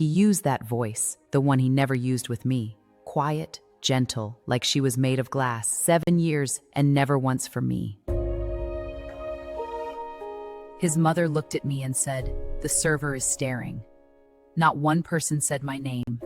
He used that voice, the one he never used with me. Quiet, gentle, like she was made of glass. 7 years and never once for me. His mother looked at me and said, "The server is staring." Not one person said my name.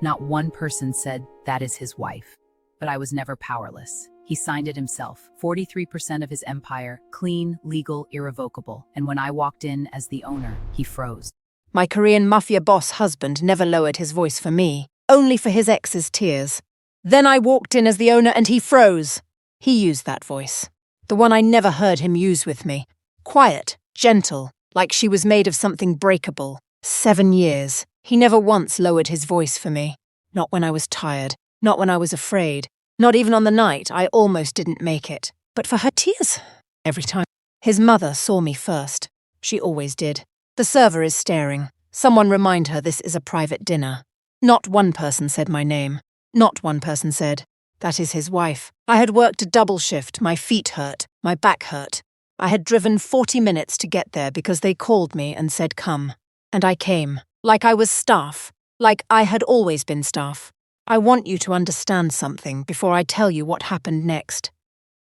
Not one person said, "That is his wife." But I was never powerless. He signed it himself. 43% of his empire, clean, legal, irrevocable. And when I walked in as the owner, he froze. My Korean Mafia boss husband never lowered his voice for me, only for his ex's tears. Then I walked in as the owner and he froze. He used that voice. The one I never heard him use with me. Quiet, gentle, like she was made of something breakable. 7 years. He never once lowered his voice for me. Not when I was tired. Not when I was afraid. Not even on the night I almost didn't make it. But for her tears. Every time. His mother saw me first. She always did. The server is staring. Someone remind her this is a private dinner. Not one person said my name. Not one person said, "That is his wife." I had worked a double shift. My feet hurt. My back hurt. I had driven 40 minutes to get there because they called me and said come. And I came. Like I was staff. Like I had always been staff. I want you to understand something before I tell you what happened next.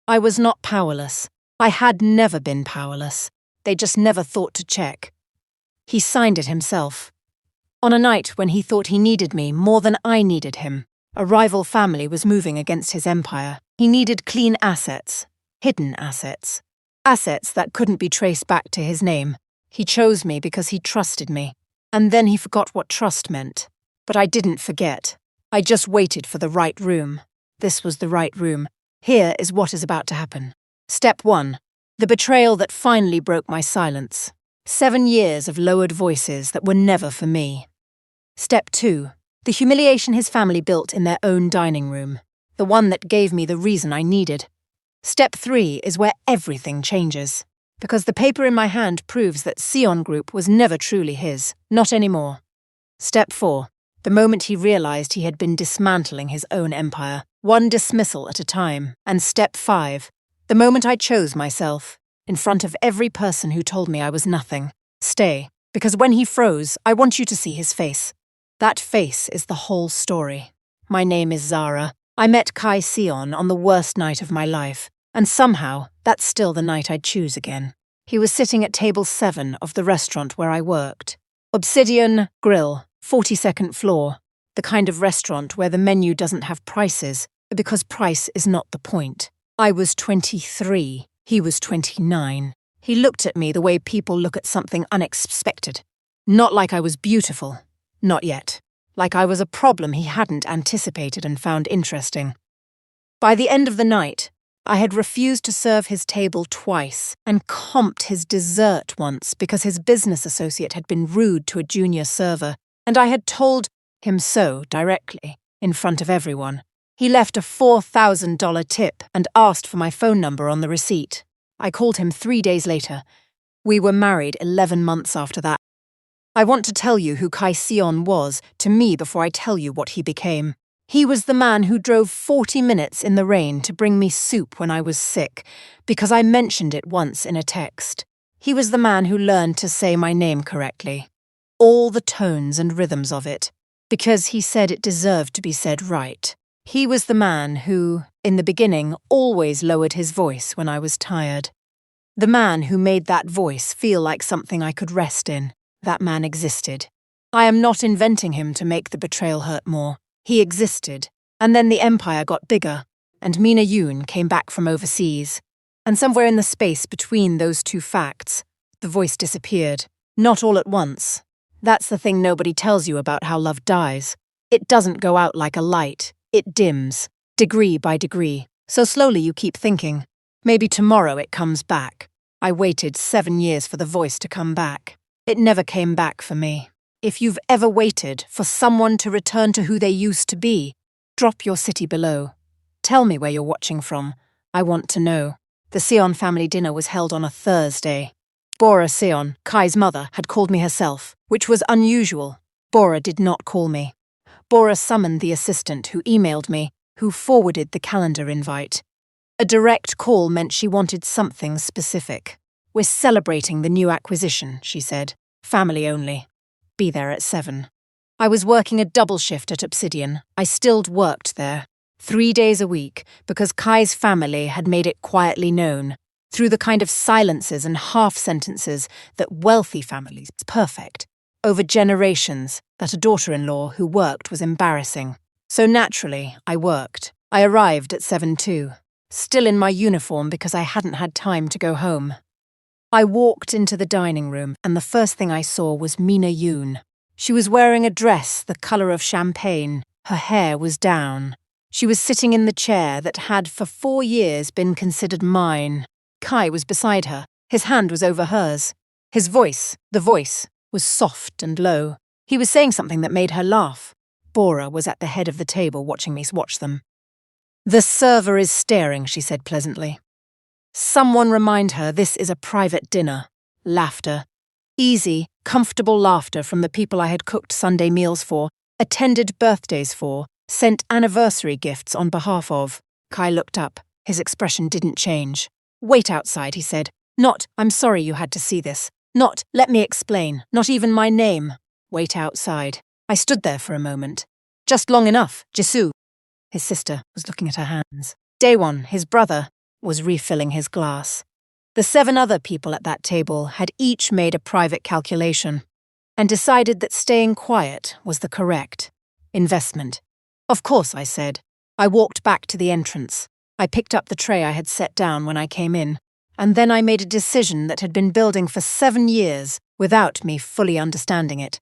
I was not powerless. I had never been powerless. They just never thought to check. He signed it himself. On a night when he thought he needed me more than I needed him, a rival family was moving against his empire. He needed clean assets, hidden assets. Assets that couldn't be traced back to his name. He chose me because he trusted me. And then he forgot what trust meant. But I didn't forget. I just waited for the right room. This was the right room. Here is what is about to happen. Step 1. The betrayal that finally broke my silence. 7 years of lowered voices that were never for me. Step 2. The humiliation his family built in their own dining room. The one that gave me the reason I needed. Step 3 is where everything changes. Because the paper in my hand proves that Sion Group was never truly his. Not anymore. Step 4. The moment he realized he had been dismantling his own empire, one dismissal at a time. And step 5. The moment I chose myself, in front of every person who told me I was nothing. Stay, because when he froze, I want you to see his face. That face is the whole story. My name is Zara. I met Kai Sion on the worst night of my life, and somehow, that's still the night I'd choose again. He was sitting at table 7 of the restaurant where I worked. Obsidian Grill, 42nd floor. The kind of restaurant where the menu doesn't have prices, because price is not the point. I was 23. He was 29. He looked at me the way people look at something unexpected. Not like I was beautiful. Not yet. Like I was a problem he hadn't anticipated and found interesting. By the end of the night, I had refused to serve his table twice and comped his dessert once because his business associate had been rude to a junior server, and I had told him so directly, in front of everyone. He left a $4,000 tip and asked for my phone number on the receipt. I called him 3 days later. We were married 11 months after that. I want to tell you who Kai Sion was to me before I tell you what he became. He was the man who drove 40 minutes in the rain to bring me soup when I was sick, because I mentioned it once in a text. He was the man who learned to say my name correctly. All the tones and rhythms of it, because he said it deserved to be said right. He was the man who, in the beginning, always lowered his voice when I was tired. The man who made that voice feel like something I could rest in. That man existed. I am not inventing him to make the betrayal hurt more. He existed. And then the empire got bigger, and Mina Yoon came back from overseas. And somewhere in the space between those two facts, the voice disappeared. Not all at once. That's the thing nobody tells you about how love dies. It doesn't go out like a light. It dims, degree by degree. So slowly you keep thinking, maybe tomorrow it comes back. I waited 7 years for the voice to come back. It never came back for me. If you've ever waited for someone to return to who they used to be, drop your city below. Tell me where you're watching from. I want to know. The Sion family dinner was held on a Thursday. Bora Sion, Kai's mother, had called me herself, which was unusual. Bora did not call me. Bora summoned the assistant who emailed me, who forwarded the calendar invite. A direct call meant she wanted something specific. We're celebrating the new acquisition, she said. Family only. be there at 7. I was working a double shift at Obsidian. I still worked there, 3 days a week, because Kai's family had made it quietly known, through the kind of silences and half-sentences that wealthy families perfect, over generations, that a daughter-in-law who worked was embarrassing. So naturally, I worked. I arrived at 7 too, still in my uniform because I hadn't had time to go home. I walked into the dining room and the first thing I saw was Mina Yoon. She was wearing a dress the colour of champagne. Her hair was down. She was sitting in the chair that had for 4 years been considered mine. Kai was beside her. His hand was over hers. His voice, the voice, was soft and low. He was saying something that made her laugh. Bora was at the head of the table watching me watch them. "The server is staring," she said pleasantly. Someone remind her this is a private dinner. Laughter. Easy, comfortable laughter from the people I had cooked Sunday meals for, attended birthdays for, sent anniversary gifts on behalf of. Kai looked up. His expression didn't change. "Wait outside," he said. "Not, I'm sorry you had to see this. Not, let me explain. Not even my name. Wait outside." I stood there for a moment. "Just long enough, Jisoo." His sister was looking at her hands. Daewon, his brother, was refilling his glass. The 7 other people at that table had each made a private calculation and decided that staying quiet was the correct investment. "Of course," I said. I walked back to the entrance. I picked up the tray I had set down when I came in, and then I made a decision that had been building for 7 years without me fully understanding it.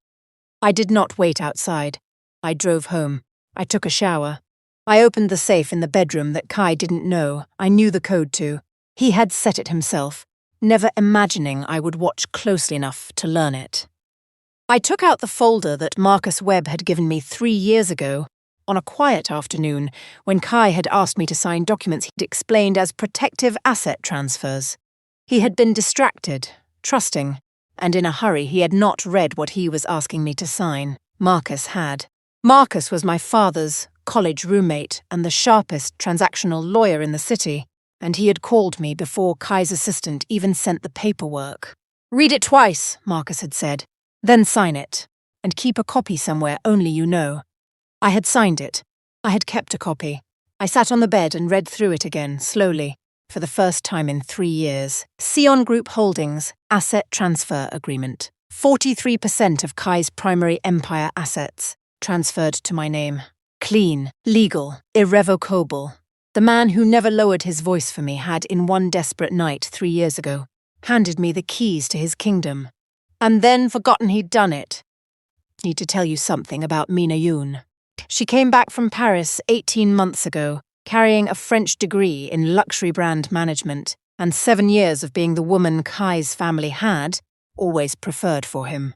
I did not wait outside. I drove home. I took a shower. I opened the safe in the bedroom that Kai didn't know. I knew the code to. He had set it himself, never imagining I would watch closely enough to learn it. I took out the folder that Marcus Webb had given me 3 years ago, on a quiet afternoon, when Kai had asked me to sign documents he'd explained as protective asset transfers. He had been distracted, trusting, and in a hurry he had not read what he was asking me to sign. Marcus had. Marcus was my father's college roommate and the sharpest transactional lawyer in the city, and he had called me before Kai's assistant even sent the paperwork. "Read it twice," Marcus had said, "then sign it, and keep a copy somewhere only you know." I had signed it. I had kept a copy. I sat on the bed and read through it again, slowly, for the first time in 3 years. Sion Group Holdings Asset Transfer Agreement. 43% of Kai's primary empire assets transferred to my name. Clean, legal, irrevocable. The man who never lowered his voice for me had, in one desperate night 3 years ago, handed me the keys to his kingdom, and then forgotten he'd done it. Need to tell you something about Mina Yoon. She came back from Paris 18 months ago, carrying a French degree in luxury brand management and 7 years of being the woman Kai's family had always preferred for him.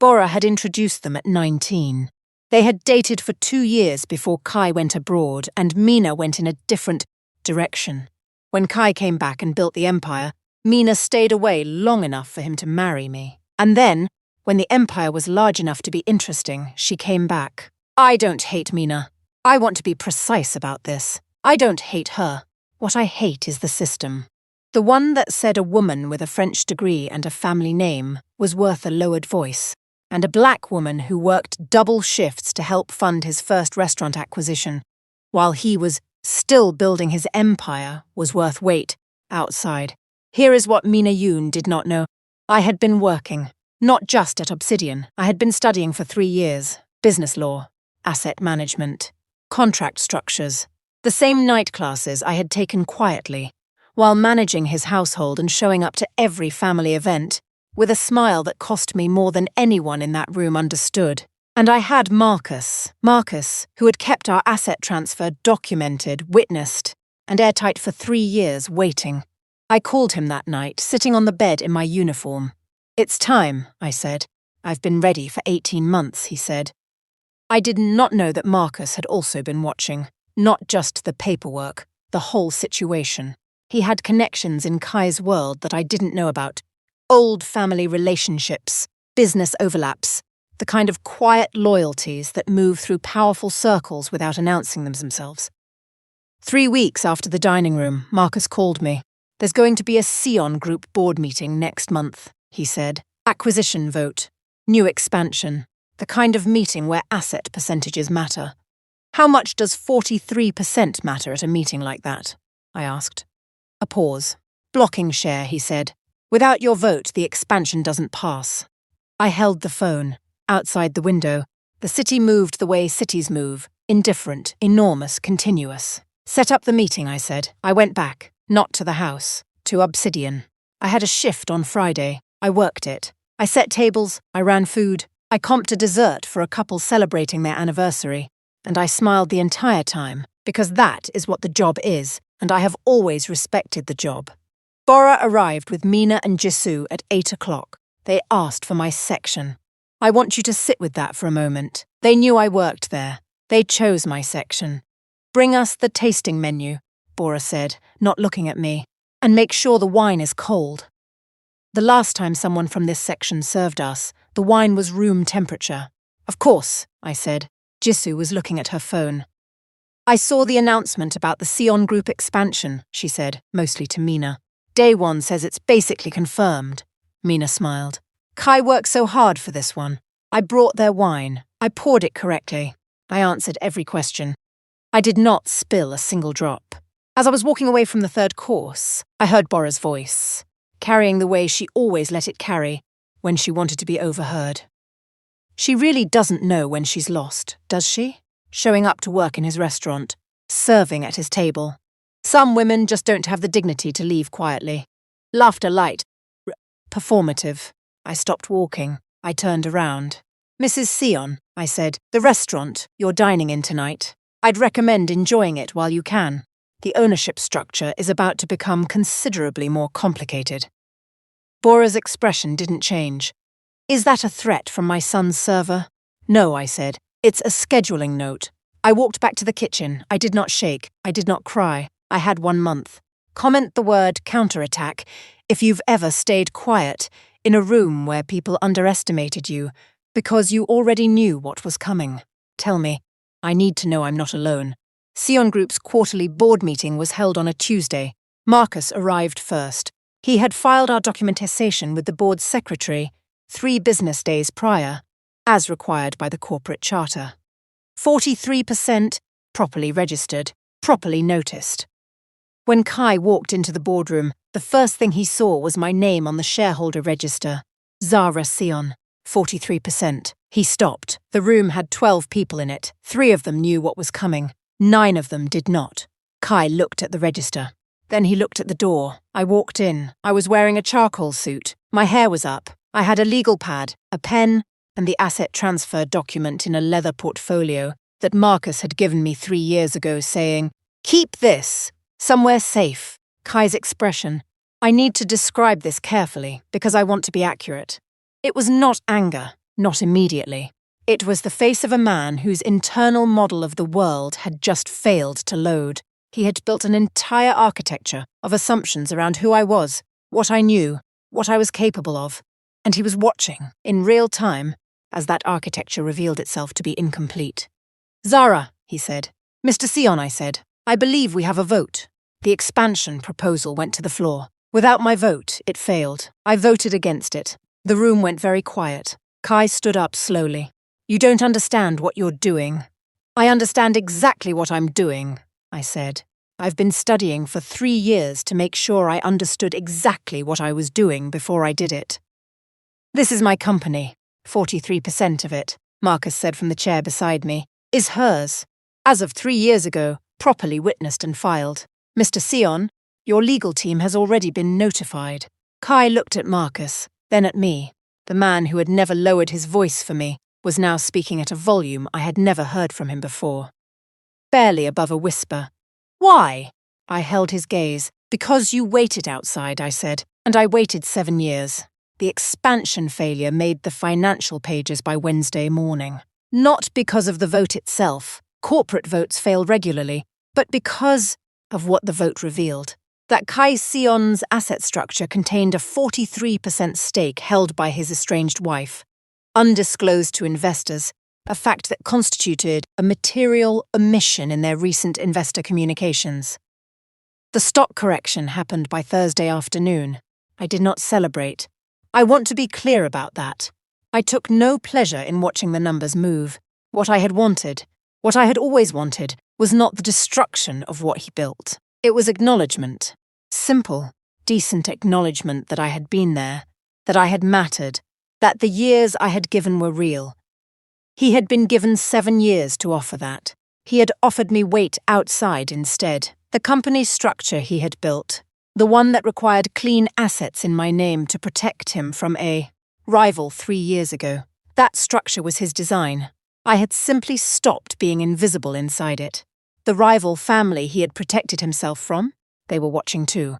Bora had introduced them at 19. They had dated for 2 years before Kai went abroad and Mina went in a different direction. When Kai came back and built the empire, Mina stayed away long enough for him to marry me. And then, when the empire was large enough to be interesting, she came back. I don't hate Mina. I want to be precise about this. I don't hate her. What I hate is the system. The one that said a woman with a French degree and a family name was worth a lowered voice, and a black woman who worked double shifts to help fund his first restaurant acquisition, while he was still building his empire, was worth wait outside. Here is what Mina Yoon did not know. I had been working, not just at Obsidian. I had been studying for 3 years. Business law, asset management, contract structures. The same night classes I had taken quietly, while managing his household and showing up to every family event, with a smile that cost me more than anyone in that room understood. And I had Marcus, who had kept our asset transfer documented, witnessed, and airtight for 3 years, waiting. I called him that night, sitting on the bed in my uniform. "It's time," I said. "I've been ready for 18 months, he said. I did not know that Marcus had also been watching, not just the paperwork, the whole situation. He had connections in Kai's world that I didn't know about. Old family relationships, business overlaps, the kind of quiet loyalties that move through powerful circles without announcing themselves. 3 weeks after the dining room, Marcus called me. "There's going to be a Sion Group board meeting next month," he said. "Acquisition vote. New expansion. The kind of meeting where asset percentages matter. How much does 43% matter at a meeting like that? I asked. A pause. Blocking share, he said. Without your vote, the expansion doesn't pass. I held the phone. Outside the window, the city moved the way cities move. Indifferent, enormous, continuous. Set up the meeting, I said. I went back. Not to the house. To Obsidian. I had a shift on Friday. I worked it. I set tables. I ran food. I comped a dessert for a couple celebrating their anniversary. And I smiled the entire time, because that is what the job is, and I have always respected the job. Bora arrived with Mina and Jisoo at 8 o'clock. They asked for my section. I want you to sit with that for a moment. They knew I worked there. They chose my section. Bring us the tasting menu, Bora said, not looking at me, and make sure the wine is cold. The last time someone from this section served us, the wine was room temperature. Of course, I said. Jisoo was looking at her phone. I saw the announcement about the Sion Group expansion, she said, mostly to Mina. Daewon says it's basically confirmed. Mina smiled. Kai worked so hard for this one. I brought their wine. I poured it correctly. I answered every question. I did not spill a single drop. As I was walking away from the third course, I heard Bora's voice, carrying the way she always let it carry when she wanted to be overheard. She really doesn't know when she's lost, does she? Showing up to work in his restaurant, serving at his table. Some women just don't have the dignity to leave quietly. Laughter light. Performative. I stopped walking. I turned around. Mrs. Sion, I said, the restaurant you're dining in tonight. I'd recommend enjoying it while you can. The ownership structure is about to become considerably more complicated. Bora's expression didn't change. Is that a threat from my son's server? No, I said. It's a scheduling note. I walked back to the kitchen. I did not shake. I did not cry. I had 1 month. Comment the word counterattack if you've ever stayed quiet in a room where people underestimated you because you already knew what was coming. Tell me. I need to know I'm not alone. Sion Group's quarterly board meeting was held on a Tuesday. Marcus arrived first. He had filed our documentation with the board's secretary 3 business days prior, as required by the corporate charter. 43% properly registered, properly noticed. When Kai walked into the boardroom, the first thing he saw was my name on the shareholder register. Zara Sion, 43%. He stopped. The room had 12 people in it. 3 of them knew what was coming. 9 of them did not. Kai looked at the register. Then he looked at the door. I walked in. I was wearing a charcoal suit. My hair was up. I had a legal pad, a pen, and the asset transfer document in a leather portfolio that Marcus had given me 3 years ago, saying, "Keep this, somewhere safe." Kai's expression. I need to describe this carefully because I want to be accurate. It was not anger, not immediately. It was the face of a man whose internal model of the world had just failed to load. He had built an entire architecture of assumptions around who I was, what I knew, what I was capable of. And he was watching, in real time, as that architecture revealed itself to be incomplete. "Zara," he said. "Mr. Sion," I said, "I believe we have a vote." The expansion proposal went to the floor. Without my vote, it failed. I voted against it. The room went very quiet. Kai stood up slowly. "You don't understand what you're doing." "I understand exactly what I'm doing," I said. "I've been studying for 3 years to make sure I understood exactly what I was doing before I did it." "This is my company. 43% of it," Marcus said from the chair beside me, "is hers. As of 3 years ago, properly witnessed and filed. Mr. Sion, your legal team has already been notified." Kai looked at Marcus, then at me. The man who had never lowered his voice for me was now speaking at a volume I had never heard from him before. Barely above a whisper. "Why?" I held his gaze. "Because you waited outside," I said, "and I waited 7 years. The expansion failure made the financial pages by Wednesday morning. Not because of the vote itself. Corporate votes fail regularly, but because of what the vote revealed. That Kai Sion's asset structure contained a 43% stake held by his estranged wife, undisclosed to investors, a fact that constituted a material omission in their recent investor communications. The stock correction happened by Thursday afternoon. I did not celebrate. I want to be clear about that. I took no pleasure in watching the numbers move. What I had wanted, what I had always wanted, was not the destruction of what he built. It was acknowledgement. Simple, decent acknowledgement that I had been there, that I had mattered, that the years I had given were real. He had been given 7 years to offer that. He had offered me wait outside instead. The company's structure he had built, the one that required clean assets in my name to protect him from a rival 3 years ago. That structure was his design. I had simply stopped being invisible inside it. The rival family he had protected himself from, they were watching too.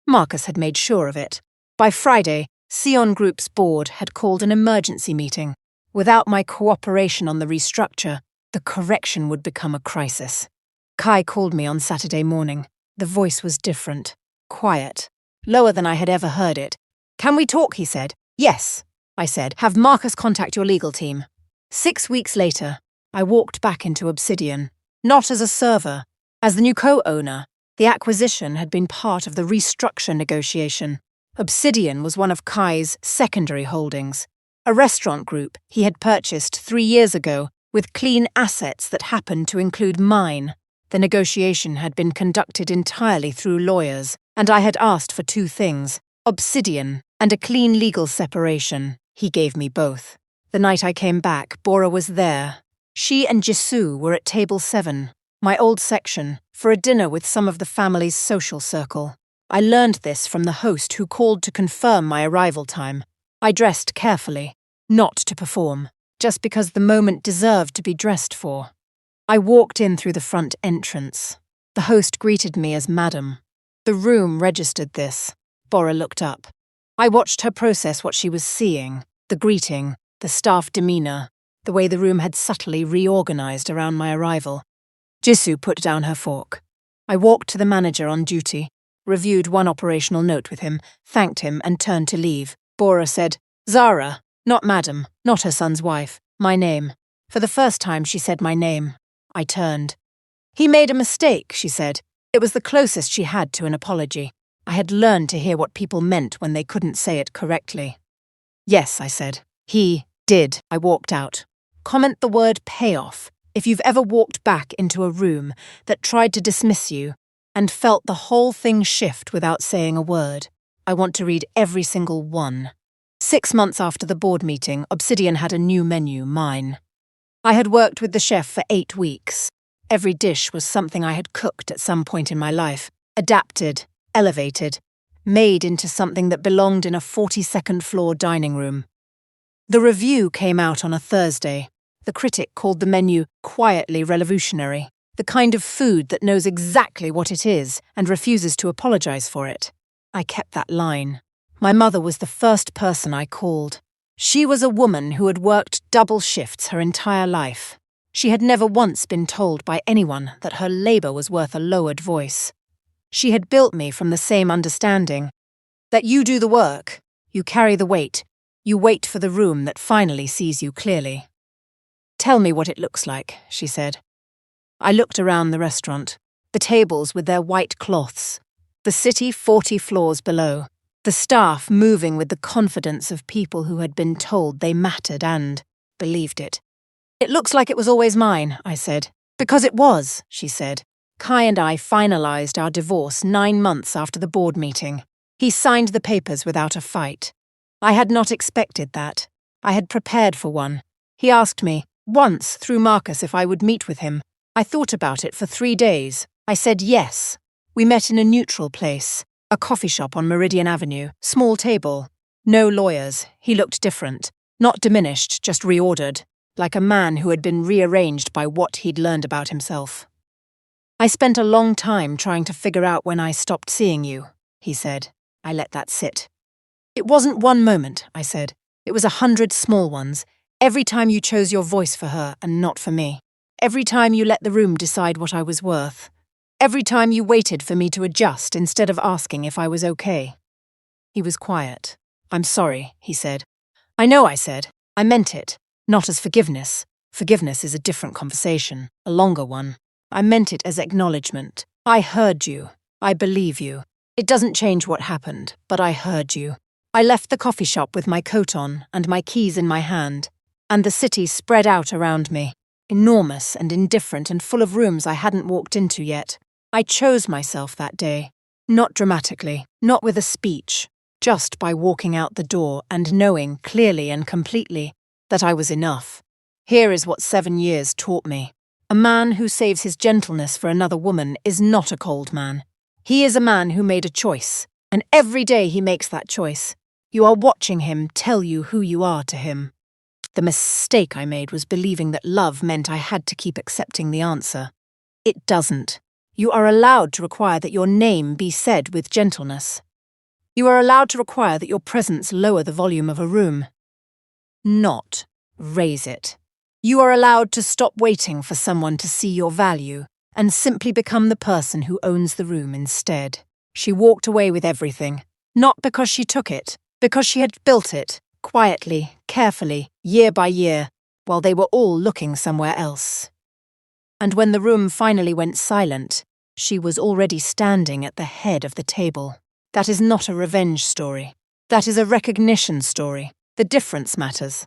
Marcus had made sure of it. By Friday, Sion Group's board had called an emergency meeting. Without my cooperation on the restructure, the correction would become a crisis. Kai called me on Saturday morning. The voice was different, quiet, lower than I had ever heard it. "Can we talk?" he said. "Yes," I said. "Have Marcus contact your legal team." 6 weeks later, I walked back into Obsidian, not as a server, as the new co-owner. The acquisition had been part of the restructure negotiation. Obsidian was one of Kai's secondary holdings, a restaurant group he had purchased 3 years ago with clean assets that happened to include mine. The negotiation had been conducted entirely through lawyers, and I had asked for 2 things, Obsidian and a clean legal separation. He gave me both. The night I came back, Bora was there. She and Jisoo were at table 7, my old section, for a dinner with some of the family's social circle. I learned this from the host who called to confirm my arrival time. I dressed carefully, not to perform, just because the moment deserved to be dressed for. I walked in through the front entrance. The host greeted me as Madam. The room registered this. Bora looked up. I watched her process what she was seeing, the greeting, the staff demeanour, the way the room had subtly reorganised around my arrival. Jisoo put down her fork. I walked to the manager on duty, reviewed one operational note with him, thanked him and turned to leave. Bora said, "Zara, not Madam, not her son's wife, my name." For the first time she said my name. I turned. "He made a mistake," she said. It was the closest she had to an apology. I had learned to hear what people meant when they couldn't say it correctly. "Yes," I said. "He did." I walked out. Comment the word payoff if you've ever walked back into a room that tried to dismiss you and felt the whole thing shift without saying a word. I want to read every single one. 6 months after the board meeting, Obsidian had a new menu, mine. I had worked with the chef for 8 weeks. Every dish was something I had cooked at some point in my life, adapted, elevated, made into something that belonged in a 42nd floor dining room. The review came out on a Thursday. The critic called the menu quietly revolutionary, the kind of food that knows exactly what it is and refuses to apologise for it. I kept that line. My mother was the first person I called. She was a woman who had worked double shifts her entire life. She had never once been told by anyone that her labour was worth a lowered voice. She had built me from the same understanding, that you do the work, you carry the weight, you wait for the room that finally sees you clearly. "Tell me what it looks like," she said. I looked around the restaurant, the tables with their white cloths, the city 40 floors below, the staff moving with the confidence of people who had been told they mattered and believed it. "It looks like it was always mine," I said. "Because it was," she said. Kai and I finalised our divorce 9 months after the board meeting. He signed the papers without a fight. I had not expected that. I had prepared for one. He asked me, once through Marcus, if I would meet with him. I thought about it for 3 days. I said yes. We met in a neutral place, a coffee shop on Meridian Avenue, small table. No lawyers. He looked different. Not diminished, just reordered, like a man who had been rearranged by what he'd learned about himself. "I spent a long time trying to figure out when I stopped seeing you," he said. I let that sit. "It wasn't one moment," I said. "It was 100 small ones. Every time you chose your voice for her and not for me. Every time you let the room decide what I was worth. Every time you waited for me to adjust instead of asking if I was okay." He was quiet. "I'm sorry," he said. "I know," I said. "I meant it. Not as forgiveness. Forgiveness is a different conversation, a longer one. I meant it as acknowledgement. I heard you. I believe you. It doesn't change what happened, but I heard you. I left the coffee shop with my coat on and my keys in my hand, and the city spread out around me, enormous and indifferent and full of rooms I hadn't walked into yet. I chose myself that day, not dramatically, not with a speech, just by walking out the door and knowing clearly and completely that I was enough. Here is what 7 years taught me. A man who saves his gentleness for another woman is not a cold man. He is a man who made a choice, and every day he makes that choice, you are watching him tell you who you are to him. The mistake I made was believing that love meant I had to keep accepting the answer. It doesn't. You are allowed to require that your name be said with gentleness. You are allowed to require that your presence lower the volume of a room. Not raise it. You are allowed to stop waiting for someone to see your value and simply become the person who owns the room instead. She walked away with everything, not because she took it, because she had built it, quietly, carefully, year by year, while they were all looking somewhere else. And when the room finally went silent, she was already standing at the head of the table. That is not a revenge story. That is a recognition story. The difference matters.